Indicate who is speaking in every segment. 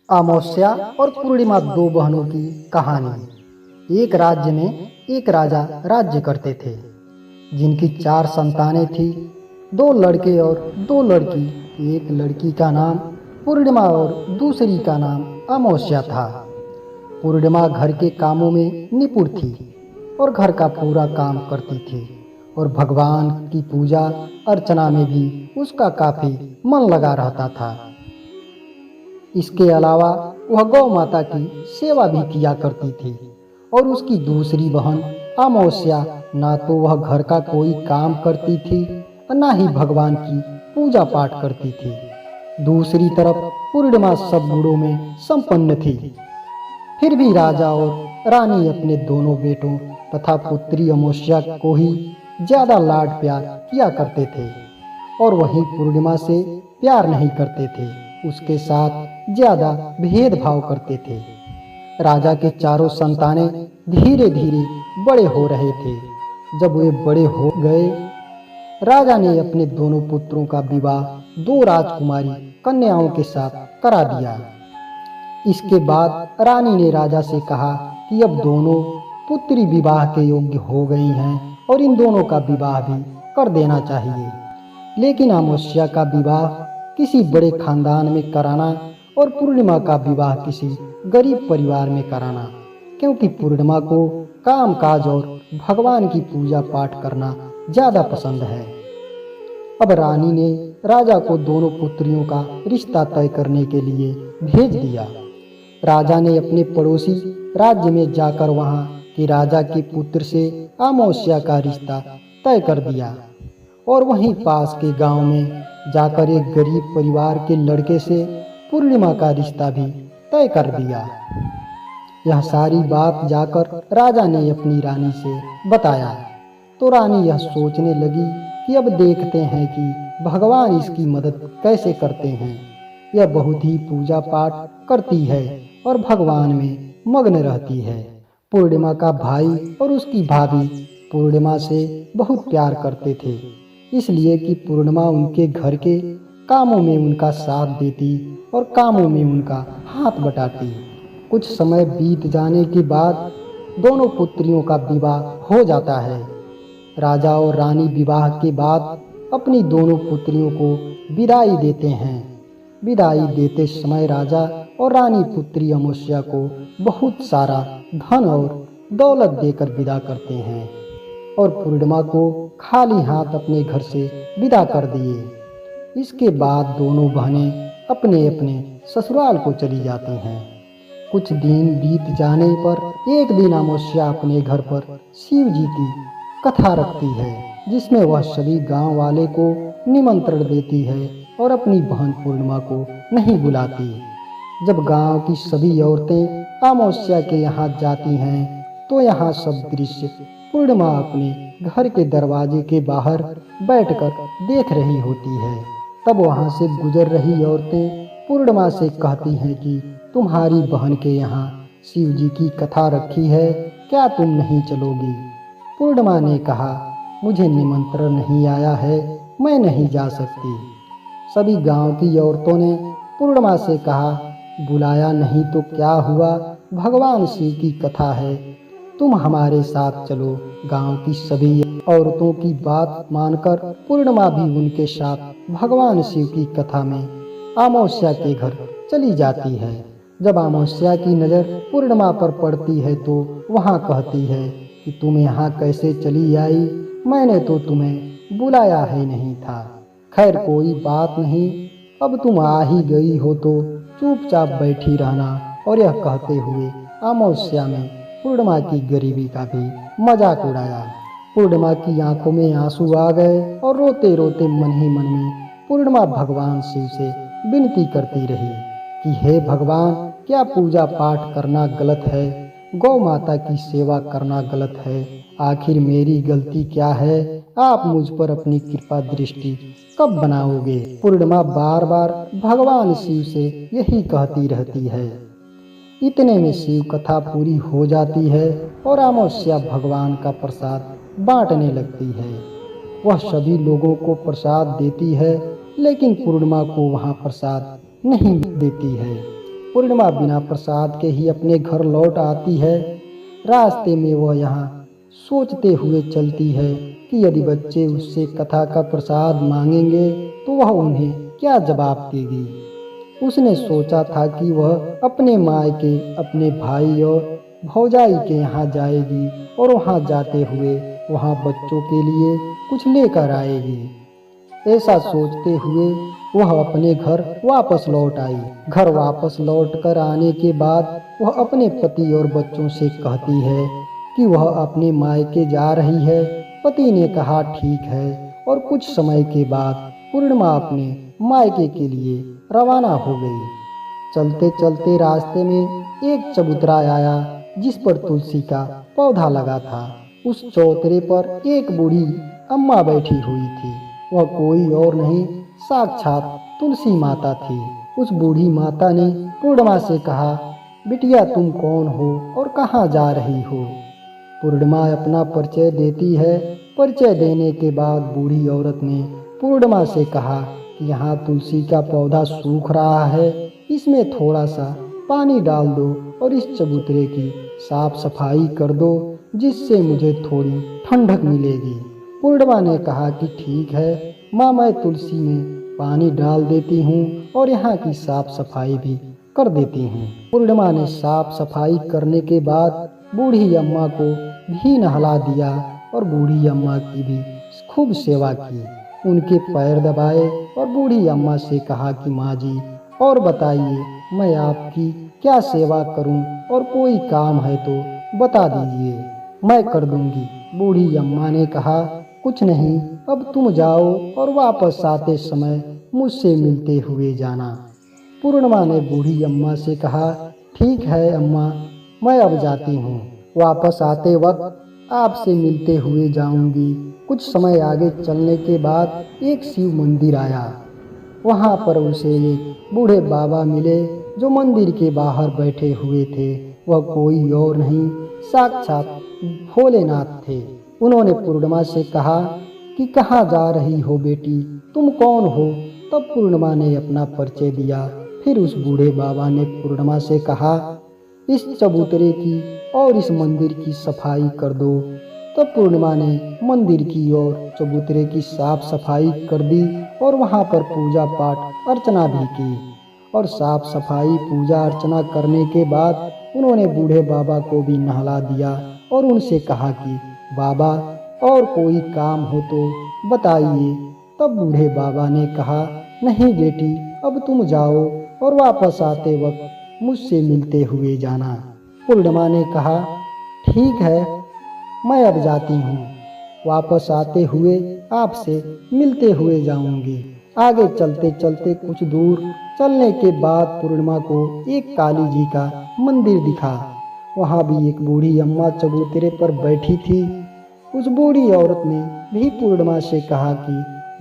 Speaker 1: अमावस्या और पूर्णिमा दो बहनों की कहानी। एक राज्य में एक राजा राज्य करते थे, जिनकी 4 संतानें थी, 2 लड़के और 2 लड़की। एक लड़की का नाम पूर्णिमा और दूसरी का नाम अमावस्या था। पूर्णिमा घर के कामों में निपुण थी और घर का पूरा काम करती थी, और भगवान की पूजा अर्चना में भी उसका काफी मन लगा रहता था। इसके अलावा वह गौ माता की सेवा भी किया करती थी। और उसकी दूसरी बहन अमावस्या ना तो वह घर का कोई काम करती थी और ना ही भगवान की पूजा पाठ करती थी। दूसरी तरफ पूर्णिमा सब गुणों में संपन्न थी। फिर भी राजा और रानी अपने दोनों बेटों तथा पुत्री अमावस्या को ही ज्यादा लाड प्यार किया करते थे, और वही पूर्णिमा से प्यार नहीं करते थे, उसके साथ ज्यादा भेदभाव करते थे। राजा के चारों संतानें धीरे धीरे बड़े हो रहे थे। जब वे बड़े हो गए, राजा ने अपने दोनों पुत्रों का विवाह 2 राजकुमारी कन्याओं के साथ करा दिया। इसके बाद रानी ने राजा से कहा कि अब दोनों पुत्री विवाह के योग्य हो गई हैं और इन दोनों का विवाह भी कर देना चाहिए। लेकिन अमावस्या का विवाह किसी बड़े खानदान में कराना और पूर्णिमा का विवाह किसी गरीब परिवार में कराना, क्योंकि पूर्णिमा को काम काज और भगवान की पूजा पाठ करना ज्यादा पसंद है। अब रानी ने राजा को दोनों पुत्रियों का रिश्ता तय करने के लिए भेज दिया। राजा ने अपने पड़ोसी राज्य में जाकर वहां के राजा के पुत्र से अमावस्या का रिश्ता तय कर दिया, और वहीं पास के गांव में जाकर एक गरीब परिवार के लड़के से पूर्णिमा का रिश्ता भी तय कर दिया। यह सारी बात जाकर राजा ने अपनी रानी से बताया, तो रानी यह सोचने लगी कि अब देखते हैं कि भगवान इसकी मदद कैसे करते हैं। यह बहुत ही पूजा पाठ करती है और भगवान में मग्न रहती है। पूर्णिमा का भाई और उसकी भाभी पूर्णिमा से बहुत प्यार करते थे, इसलिए कि पूर्णिमा उनके घर के कामों में उनका साथ देती और कामों में उनका हाथ बटाती। कुछ समय बीत जाने के बाद दोनों पुत्रियों का विवाह हो जाता है। राजा और रानी विवाह के बाद अपनी दोनों पुत्रियों को विदाई देते हैं। विदाई देते समय राजा और रानी पुत्री अमावस्या को बहुत सारा धन और दौलत देकर विदा करते हैं, और पूर्णिमा को खाली हाथ अपने घर से विदा कर दिए। इसके बाद दोनों बहनें अपने अपने ससुराल को चली जाती हैं। कुछ दिन बीत जाने पर एक दिन अमावस्या अपने घर पर शिव जी की कथा रखती है, जिसमें वह सभी गांव वाले को निमंत्रण देती है और अपनी बहन पूर्णिमा को नहीं बुलाती। जब गांव की सभी औरतें अमावस्या के यहाँ जाती हैं, तो यहाँ सब दृश्य पूर्णिमा अपने घर के दरवाजे के बाहर बैठकर देख रही होती है। तब वहाँ से गुजर रही औरतें पूर्णिमा से कहती हैं कि तुम्हारी बहन के यहाँ शिव जी की कथा रखी है, क्या तुम नहीं चलोगी? पूर्णिमा ने कहा, मुझे निमंत्रण नहीं आया है, मैं नहीं जा सकती। सभी गांव की औरतों ने पूर्णिमा से कहा, बुलाया नहीं तो क्या हुआ, भगवान शिव की कथा है, तुम हमारे साथ चलो। गांव की सभी औरतों की बात मानकर पूर्णिमा भी उनके साथ भगवान शिव की कथा में अमावस्या के घर चली जाती है। जब अमावस्या की नज़र पूर्णिमा पर पड़ती है तो वहाँ कहती है कि तुम यहाँ कैसे चली आई, मैंने तो तुम्हें बुलाया ही नहीं था। खैर कोई बात नहीं, अब तुम आ ही गई हो तो चुपचाप बैठी रहना। और यह कहते हुए अमावस्या में पूर्णिमा की गरीबी का भी मजाक उड़ाया। पूर्णिमा की आंखों में आंसू आ गए और रोते रोते मन ही मन में पूर्णिमा भगवान शिव से विनती करती रही कि हे भगवान, क्या पूजा पाठ करना गलत है? गौ माता की सेवा करना गलत है? आखिर मेरी गलती क्या है? आप मुझ पर अपनी कृपा दृष्टि कब बनाओगे? पूर्णिमा बार बार भगवान शिव से यही कहती रहती है। इतने में शिव कथा पूरी हो जाती है और अमावस्या भगवान का प्रसाद बांटने लगती है। वह सभी लोगों को प्रसाद देती है, लेकिन पूर्णिमा को वहाँ प्रसाद नहीं देती है। पूर्णिमा बिना प्रसाद के ही अपने घर लौट आती है। रास्ते में वह यहाँ सोचते हुए चलती है कि यदि बच्चे उससे कथा का प्रसाद मांगेंगे तो वह उन्हें क्या जवाब देगी। उसने सोचा था कि वह अपने मायके अपने भाई और भौजाई के यहाँ जाएगी और वहाँ जाते हुए वहाँ बच्चों के लिए कुछ लेकर आएगी। ऐसा सोचते हुए वह अपने घर वापस लौट आई। घर वापस लौट कर आने के बाद वह अपने पति और बच्चों से कहती है कि वह अपने मायके जा रही है। पति ने कहा ठीक है और कुछ समय के बाद पूर्णिमा अपने मायके के लिए रवाना हो गई। चलते चलते रास्ते में एक चबूतरा आया जिस पर तुलसी का पौधा लगा था। उस चौतरे पर एक बूढ़ी अम्मा बैठी हुई थी। वह कोई और नहीं साक्षात तुलसी माता थी। उस बूढ़ी माता ने पूर्णिमा से कहा, बिटिया तुम कौन हो और कहाँ जा रही हो। पूर्णिमा अपना परिचय देती है। परिचय देने के बाद बूढ़ी औरत ने पूर्णिमा से कहा कि यहाँ तुलसी का पौधा सूख रहा है, इसमें थोड़ा सा पानी डाल दो और इस चबूतरे की साफ सफाई कर दो जिससे मुझे थोड़ी ठंडक मिलेगी। पूर्णिमा ने कहा कि ठीक है माँ, मैं तुलसी में पानी डाल देती हूँ और यहाँ की साफ सफाई भी कर देती हूँ। पूर्णिमा ने साफ सफाई करने के बाद बूढ़ी अम्मा को भी नहला दिया और बूढ़ी अम्मा की भी खूब सेवा की। उनके पैर दबाए और बूढ़ी अम्मा से कहा कि माँ जी और बताइए मैं आपकी क्या सेवा करूं और कोई काम है तो बता दीजिए, मैं कर दूंगी। बूढ़ी अम्मा ने कहा कुछ नहीं, अब तुम जाओ और वापस आते समय मुझसे मिलते हुए जाना। पूर्णिमा ने बूढ़ी अम्मा से कहा ठीक है अम्मा, मैं अब जाती हूँ। वापस आते वक्त आपसे मिलते हुए जाऊंगी। कुछ समय आगे चलने के बाद एक शिव मंदिर आया। वहाँ पर उसे एक बूढ़े बाबा मिले जो मंदिर के बाहर बैठे हुए थे। वह कोई और नहीं साक्षात भोलेनाथ थे। उन्होंने पूर्णिमा से कहा कि कहाँ जा रही हो बेटी, तुम कौन हो। तब पूर्णिमा ने अपना परिचय दिया। फिर उस बूढ़े बाबा ने पूर्णिमा से कहा इस चबूतरे की और इस मंदिर की सफाई कर दो। तब पूर्णिमा ने मंदिर की और चबूतरे की साफ सफाई कर दी और वहाँ पर पूजा पाठ अर्चना भी की। और साफ सफाई पूजा अर्चना करने के बाद उन्होंने बूढ़े बाबा को भी नहला दिया और उनसे कहा कि बाबा और कोई काम हो तो बताइए। तब बूढ़े बाबा ने कहा नहीं बेटी, अब तुम जाओ और वापस आते वक्त मुझसे मिलते हुए जाना। पूर्णिमा ने कहा ठीक है, मैं अब जाती हूँ। वापस आते हुए आपसे मिलते हुए जाऊंगी। आगे चलते चलते कुछ दूर चलने के बाद पूर्णिमा को एक काली जी का मंदिर दिखा। वहाँ भी एक बूढ़ी अम्मा चबूतरे पर बैठी थी। उस बूढ़ी औरत ने भी पूर्णिमा से कहा कि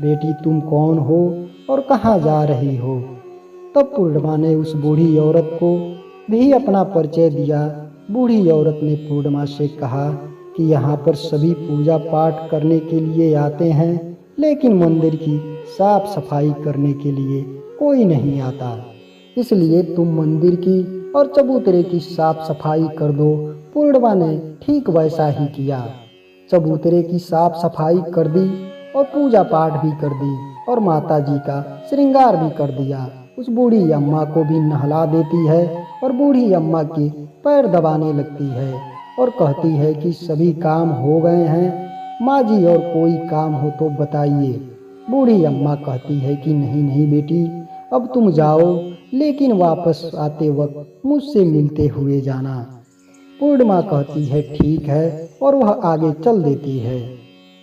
Speaker 1: बेटी तुम कौन हो और कहाँ जा रही हो। तब पूर्णिमा ने उस बूढ़ी औरत को भी अपना परिचय दिया। बूढ़ी औरत ने पूर्णिमा से कहा कि यहाँ पर सभी पूजा पाठ करने के लिए आते हैं, लेकिन मंदिर की साफ सफाई करने के लिए कोई नहीं आता। इसलिए तुम मंदिर की और चबूतरे की साफ सफाई कर दो। पूर्णिमा ने ठीक वैसा ही किया। चबूतरे की साफ सफाई कर दी और पूजा पाठ भी कर दी और माता जी का श्रृंगार भी कर दिया। उस बूढ़ी अम्मा को भी नहला देती है और बूढ़ी अम्मा के पैर दबाने लगती है और कहती है कि सभी काम हो गए हैं माँ जी, और कोई काम हो तो बताइए। बूढ़ी अम्मा कहती है कि नहीं नहीं बेटी, अब तुम जाओ, लेकिन वापस आते वक्त मुझसे मिलते हुए जाना। पूर्णिमा कहती है ठीक है और वह आगे चल देती है।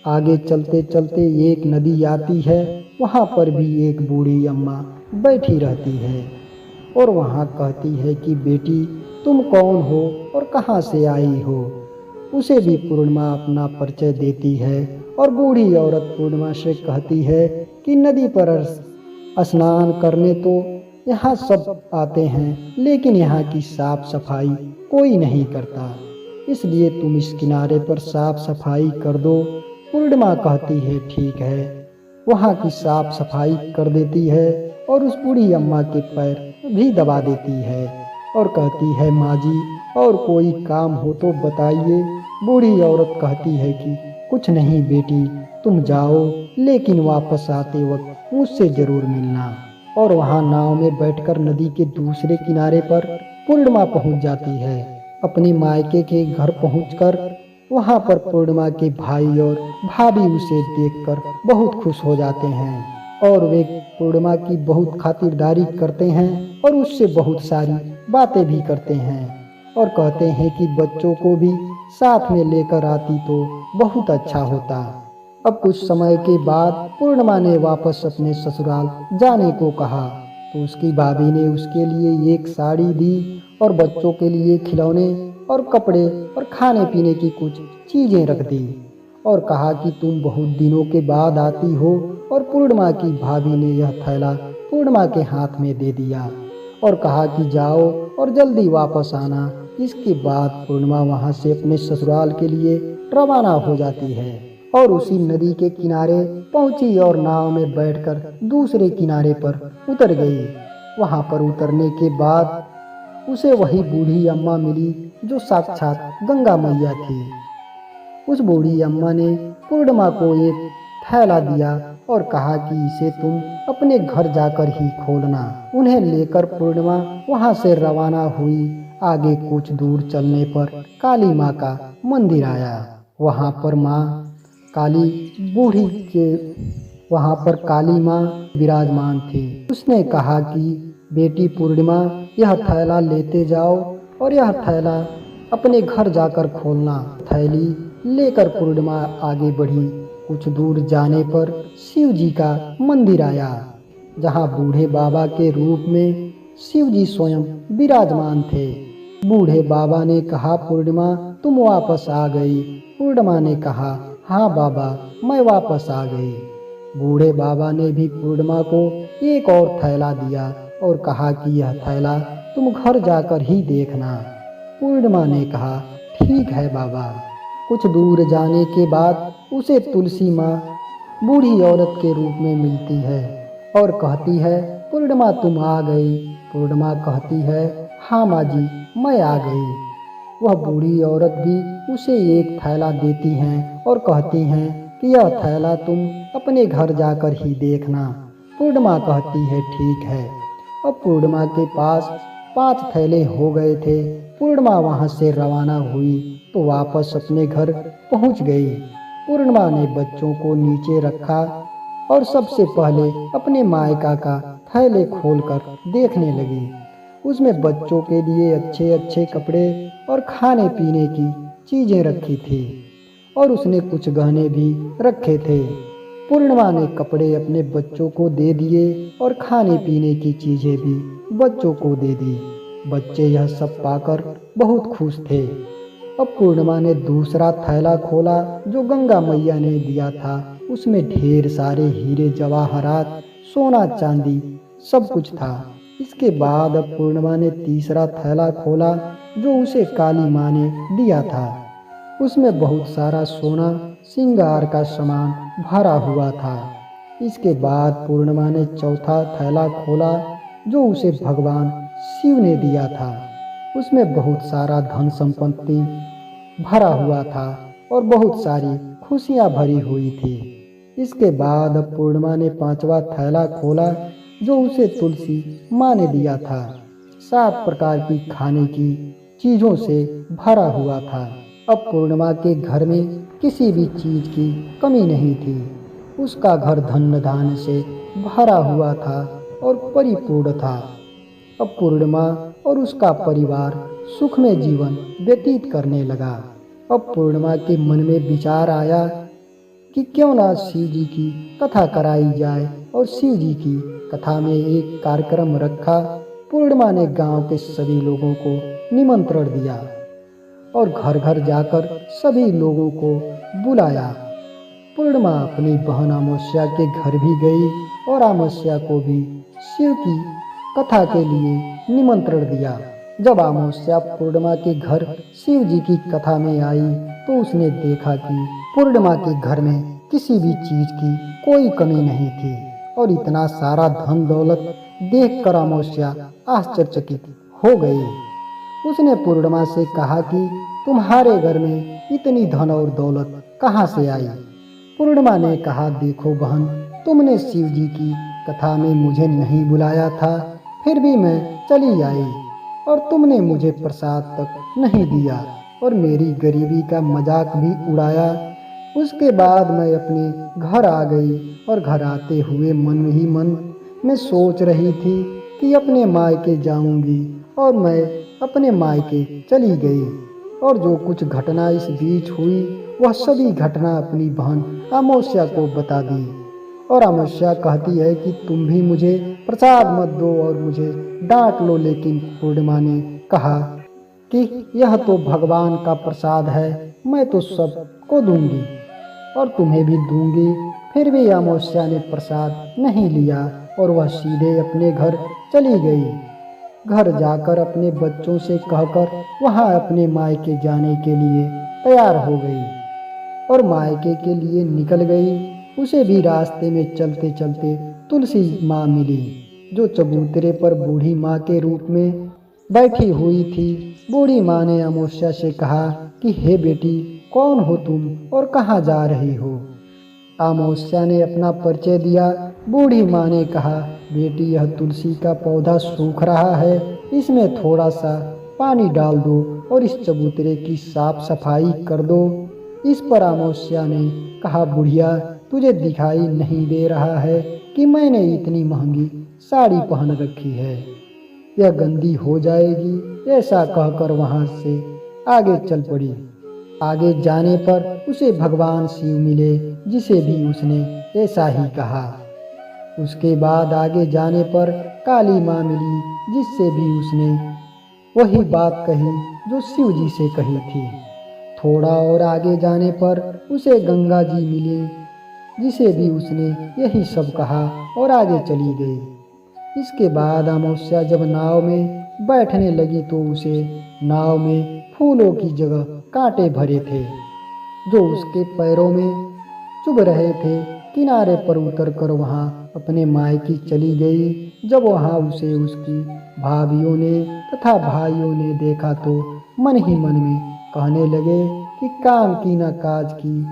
Speaker 1: आगे चलते चलते एक नदी आती है। वहाँ पर भी एक बूढ़ी अम्मा बैठी रहती है और वहाँ कहती है कि बेटी तुम कौन हो और कहाँ से आई हो। उसे भी पूर्णिमा अपना परिचय देती है और बूढ़ी औरत पूर्णिमा से कहती है कि नदी पर स्नान करने तो यहाँ सब आते हैं, लेकिन यहाँ की साफ सफाई कोई नहीं करता, इसलिए तुम इस किनारे पर साफ सफाई कर दो। पूर्णिमा कहती है ठीक है। वहाँ की साफ सफाई कर देती है और उस बूढ़ी अम्मा के पैर भी दबा देती है और कहती है, माँ जी और कोई काम हो तो बताइए। बूढ़ी औरत कहती है कि कुछ नहीं बेटी, तुम जाओ, लेकिन वापस आते वक्त मुझसे जरूर मिलना। और वहाँ नाव में बैठकर नदी के दूसरे किनारे पर पूर्णिमा पहुँच जाती है। अपने मायके के घर पहुंचकर वहाँ पर पूर्णिमा के भाई और भाभी उसे देखकर बहुत खुश हो जाते हैं और वे पूर्णिमा की बहुत खातिरदारी करते हैं और उससे बहुत सारी बातें भी करते हैं और कहते हैं कि बच्चों को भी साथ में लेकर आती तो बहुत अच्छा होता। अब कुछ समय के बाद पूर्णिमा ने वापस अपने ससुराल जाने को कहा तो उसकी भाभी ने उसके लिए एक साड़ी दी और बच्चों के लिए खिलौने और कपड़े और खाने पीने की कुछ चीजें रख दी और कहा कि तुम बहुत दिनों के बाद आती हो। और पूर्णिमा की भाभी ने यह थैला पूर्णिमा के हाथ में दे दिया और कहा कि जाओ और जल्दी वापस आना। इसके बाद पूर्णिमा वहां से अपने ससुराल के लिए रवाना हो जाती है और उसी नदी के किनारे पहुंची और नाव में बैठकर दूसरे किनारे पर उतर गई। वहां पर उतरने के बाद उसे वही बूढ़ी अम्मा मिली जो साक्षात गंगा मैया थी। उस बूढ़ी अम्मा ने पूर्णिमा को एक थैला दिया और कहा कि इसे तुम अपने घर जाकर ही खोलना। उन्हें लेकर पूर्णिमा वहां से रवाना हुई। आगे कुछ दूर चलने पर काली माँ का मंदिर आया। वहां पर माँ काली बूढ़ी के वहां पर काली माँ विराजमान थी। उसने कहा कि बेटी पूर्णिमा, यह थैला लेते जाओ और यह थैला अपने घर जाकर खोलना। थैली लेकर पूर्णिमा आगे बढ़ी। कुछ दूर जाने पर शिव जी का मंदिर आया, जहाँ बूढ़े बाबा के रूप में शिव जी स्वयं विराजमान थे। बूढ़े बाबा ने कहा, पूर्णिमा तुम वापस आ गई। पूर्णिमा ने कहा, हाँ बाबा, मैं वापस आ गई। बूढ़े बाबा ने भी पूर्णिमा को एक और थैला दिया और कहा कि यह थैला तुम घर जाकर ही देखना। पूर्णिमा ने कहा, ठीक है बाबा। कुछ दूर जाने के बाद उसे तुलसी माँ बूढ़ी औरत के रूप में मिलती है और कहती है, पूर्णिमा तुम आ गई। पूर्णिमा कहती है, हाँ माँ जी, मैं आ गई। वह बूढ़ी औरत भी उसे एक थैला देती हैं और कहती हैं कि यह थैला तुम अपने घर जाकर ही देखना। पूर्णिमा कहती है, ठीक है। अब पूर्णिमा के पास 5 थैले हो गए थे। पूर्णिमा वहां से रवाना हुई तो वापस अपने घर पहुंच गई। पूर्णिमा ने बच्चों को नीचे रखा और सबसे पहले अपने मायका का थैले खोलकर देखने लगी। उसमें बच्चों के लिए अच्छे अच्छे कपड़े और खाने पीने की चीजें रखी थी और उसने कुछ गहने भी रखे थे। पूर्णिमा ने कपड़े अपने बच्चों को दे दिए और खाने पीने की चीजें भी बच्चों को दे दी। बच्चे यह सब पाकर बहुत खुश थे। अब पूर्णिमा ने दूसरा थैला खोला जो गंगा मैया ने दिया था। उसमें ढेर सारे हीरे जवाहरात, सोना चांदी सब कुछ था। इसके बाद अब पूर्णिमा ने तीसरा थैला खोला जो उसे काली माँ ने दिया था। उसमें बहुत सारा सोना श्रृंगार का सामान भरा हुआ था। इसके बाद पूर्णिमा ने चौथा थैला खोला जो उसे भगवान शिव ने दिया था। उसमें बहुत सारा धन संपत्ति भरा हुआ था और बहुत सारी खुशियां भरी हुई थी। इसके बाद अब पूर्णिमा ने 5वां थैला खोला जो उसे तुलसी माँ ने दिया था। 7 प्रकार की खाने की चीजों से भरा हुआ था। अब पूर्णिमा के घर में किसी भी चीज की कमी नहीं थी। उसका घर धन धान्य से भरा हुआ था और परिपूर्ण था। अब पूर्णिमा और उसका परिवार सुख में जीवन व्यतीत करने लगा। अब पूर्णिमा के मन में विचार आया कि क्यों ना शिव जी की कथा कराई जाए और शिव जी की कथा में एक कार्यक्रम रखा। पूर्णिमा ने गांव के सभी लोगों को निमंत्रण दिया और घर घर जाकर सभी लोगों को बुलाया। पूर्णिमा अपनी बहन अमावस्या के घर भी गई और अमावस्या को भी शिव की कथा के लिए निमंत्रण दिया। जब अमावस्या पूर्णिमा के घर शिव जी की कथा में आई तो उसने देखा कि पूर्णिमा के घर में किसी भी चीज की कोई कमी नहीं थी और इतना सारा धन दौलत देखकर अमावस्या आश्चर्यचकित हो गई। उसने पूर्णिमा से कहा कि तुम्हारे घर में इतनी धन और दौलत कहाँ से आई। पूर्णिमा ने कहा, देखो बहन, तुमने शिव जी की कथा में मुझे नहीं बुलाया था, फिर भी मैं चली आई और तुमने मुझे प्रसाद तक नहीं दिया और मेरी गरीबी का मजाक भी उड़ाया। उसके बाद मैं अपने घर आ गई और घर आते हुए मन ही मन में सोच रही थी कि अपने मायके जाऊंगी और मैं अपने मायके चली गई और जो कुछ घटना इस बीच हुई वह सभी घटना अपनी बहन अमावस्या को बता दी। और अमावस्या कहती है कि तुम भी मुझे प्रसाद मत दो और मुझे डांट लो, लेकिन पूर्णिमा ने कहा कि यह तो भगवान का प्रसाद है, मैं तो सबको दूंगी और तुम्हें भी दूंगी। फिर भी अमावस्या ने प्रसाद नहीं लिया और वह सीधे अपने घर चली गई। घर जाकर अपने बच्चों से कहकर वहां अपने मायके जाने के लिए तैयार हो गई और मायके के लिए निकल गई। उसे भी रास्ते में चलते चलते तुलसी माँ मिली, जो चबूतरे पर बूढ़ी माँ के रूप में बैठी हुई थी। बूढ़ी माँ ने अमावस्या से कहा कि हे बेटी, कौन हो तुम और कहाँ जा रही हो। अमावस्या ने अपना परिचय दिया। बूढ़ी माँ ने कहा, बेटी, यह तुलसी का पौधा सूख रहा है, इसमें थोड़ा सा पानी डाल दो और इस चबूतरे की साफ सफाई कर दो। इस पर अमावस्या ने कहा, बुढ़िया, तुझे दिखाई नहीं दे रहा है कि मैंने इतनी महंगी साड़ी पहन रखी है, यह गंदी हो जाएगी। ऐसा कहकर वहां से आगे चल पड़ी। आगे जाने पर उसे भगवान शिव मिले, जिसे भी उसने ऐसा ही कहा। उसके बाद आगे जाने पर काली माँ मिली, जिससे भी उसने वही बात कही जो शिव जी से कही थी। थोड़ा और आगे जाने पर उसे गंगा जी मिली, जिसे भी उसने यही सब कहा और आगे चली गई। इसके बाद अमावस्या जब नाव में बैठने लगी तो उसे नाव में फूलों की जगह कांटे भरे थे, जो उसके पैरों में चुभ रहे थे। किनारे पर उतरकर वहां अपने मायके चली गई। जब वहां उसे उसकी भाभियों ने तथा भाइयों ने देखा तो मन ही मन में कहने लगे कि काम की ना काज की,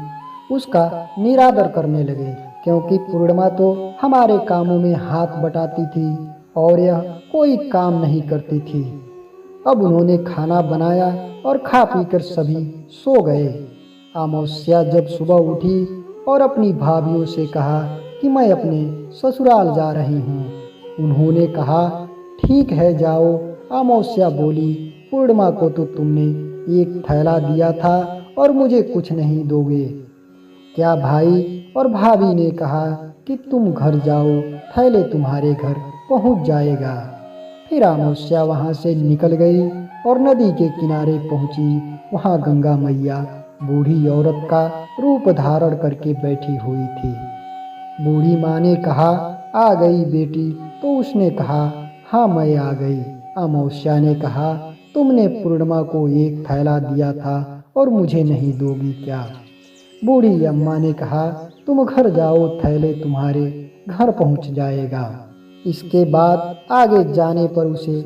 Speaker 1: उसका निरादर करने लगे, क्योंकि पूर्णिमा तो हमारे कामों में हाथ बटाती थी और यह कोई काम नहीं करती थी। अब उन्होंने खाना बनाया और खा पीकर सभी सो गए। अमावस्या जब सुबह उठी और अपनी भाभियों से कहा कि मैं अपने ससुराल जा रही हूँ। उन्होंने कहा, ठीक है, जाओ। अमावस्या बोली, पूर्णिमा को तो तुमने एक थैला दिया था और मुझे कुछ नहीं दोगे क्या भाई? और भाभी ने कहा कि तुम घर जाओ, थैले तुम्हारे घर पहुँच जाएगा। फिर अमावस्या वहाँ से निकल गई और नदी के किनारे पहुँची। वहाँ गंगा मैया बूढ़ी औरत का रूप धारण करके बैठी हुई थी। बूढ़ी माँ ने कहा, आ गई बेटी? तो उसने कहा, हाँ, मैं आ गई। अमावस्या ने कहा, तुमने पूर्णिमा को एक थैला दिया था और मुझे नहीं दोगी क्या? बूढ़ी अम्मा ने कहा, तुम घर जाओ, थैले तुम्हारे घर पहुँच जाएगा। इसके बाद आगे जाने पर उसे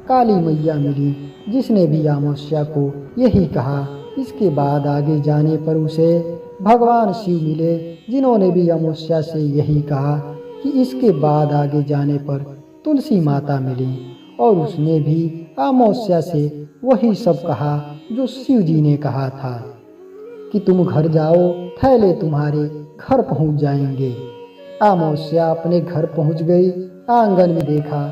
Speaker 1: काली मैया मिली, जिसने भी अमावस्या को यही कहा। इसके बाद आगे जाने पर उसे भगवान शिव मिले, जिन्होंने भी अमावस्या से यही कहा कि इसके बाद आगे जाने पर तुलसी माता मिली और उसने भी अमावस्या से वही सब कहा जो शिव जी ने कहा था कि तुम घर जाओ, थैले तुम्हारे घर पहुंच जाएंगे। अमावस्या अपने घर पहुंच गई। आंगन में देखा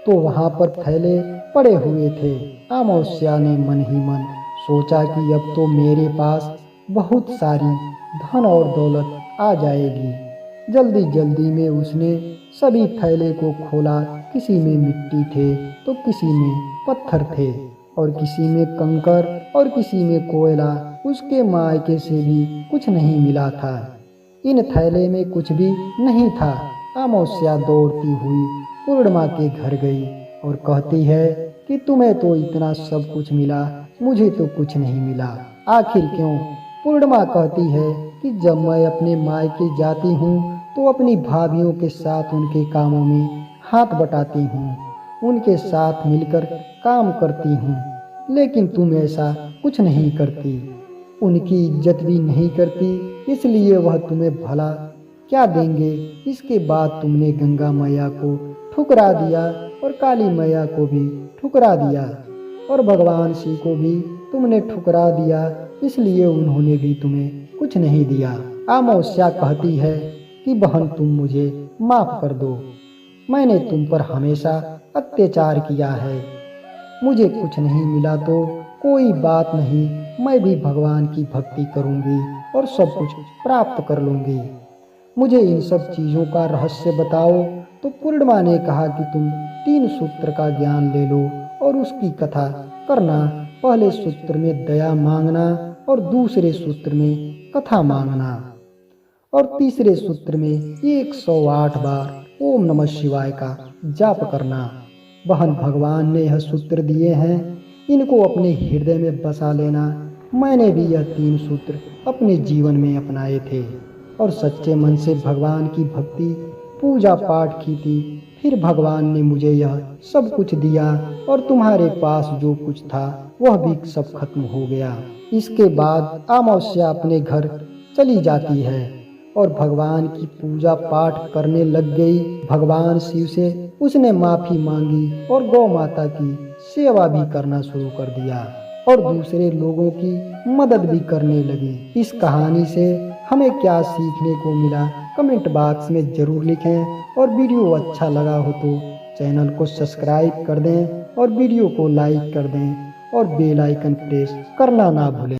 Speaker 1: तो वहां पर थैले पड़े हुए थे। अमावस्या ने मन ही मन सोचा कि अब तो मेरे पास बहुत सारी धन और दौलत आ जाएगी। जल्दी जल्दी में उसने सभी थैले को खोला। किसी में मिट्टी थे तो किसी में पत्थर थे और किसी में कंकर और किसी में कोयला। उसके मायके से भी कुछ नहीं मिला था। इन थैले में कुछ भी नहीं था। अमावस्या दौड़ती हुई पूर्णिमा के घर गई और कहती है कि तुम्हें तो इतना सब कुछ मिला, मुझे तो कुछ नहीं मिला, आखिर क्यों? पूर्णिमा कहती है कि जब मैं अपने मायके जाती हूँ तो अपनी भाभियों के साथ उनके कामों में हाथ बटाती हूँ, उनके साथ मिलकर काम करती हूँ, लेकिन तुम ऐसा कुछ नहीं करती, उनकी इज्जत भी नहीं करती, इसलिए वह तुम्हें भला क्या देंगे। इसके बाद तुमने गंगा मैया को ठुकरा दिया और काली मैया को भी ठुकरा दिया और भगवान शिव को भी तुमने ठुकरा दिया, इसलिए उन्होंने भी तुम्हें कुछ नहीं दिया। अमावस्या कहती है कि बहन तुम मुझे माफ कर दो, मैंने तुम पर हमेशा अत्याचार किया है, मुझे कुछ नहीं मिला तो कोई बात नहीं, मैं भी भगवान की भक्ति करूंगी और सब कुछ प्राप्त कर लूंगी। मुझे इन सब चीजों का रहस्य बताओ। तो पूर्णिमा ने कहा कि तुम 3 सूत्र का ज्ञान ले लो और उसकी कथा करना। पहले सूत्र में दया मांगना और दूसरे सूत्र में कथा मांगना और तीसरे सूत्र में 108 बार ओम नमः शिवाय का जाप करना। बहन भगवान ने यह सूत्र दिए हैं, इनको अपने हृदय में बसा लेना। मैंने भी यह 3 सूत्र अपने जीवन में अपनाए थे और सच्चे मन से भगवान की भक्ति पूजा पाठ की थी। फिर भगवान ने मुझे यह सब कुछ दिया और तुम्हारे पास जो कुछ था वह भी सब खत्म हो गया। इसके बाद अमावस्या अपने घर चली जाती है और भगवान की पूजा पाठ करने लग गई। भगवान शिव से उसने माफी मांगी और गौ माता की सेवा भी करना शुरू कर दिया और दूसरे लोगों की मदद भी करने लगी। इस कहानी से हमें क्या सीखने को मिला, कमेंट बॉक्स में जरूर लिखें और वीडियो अच्छा लगा हो तो चैनल को सब्सक्राइब कर दें और वीडियो को लाइक कर दें और बेल आइकन प्रेस करना ना भूलें।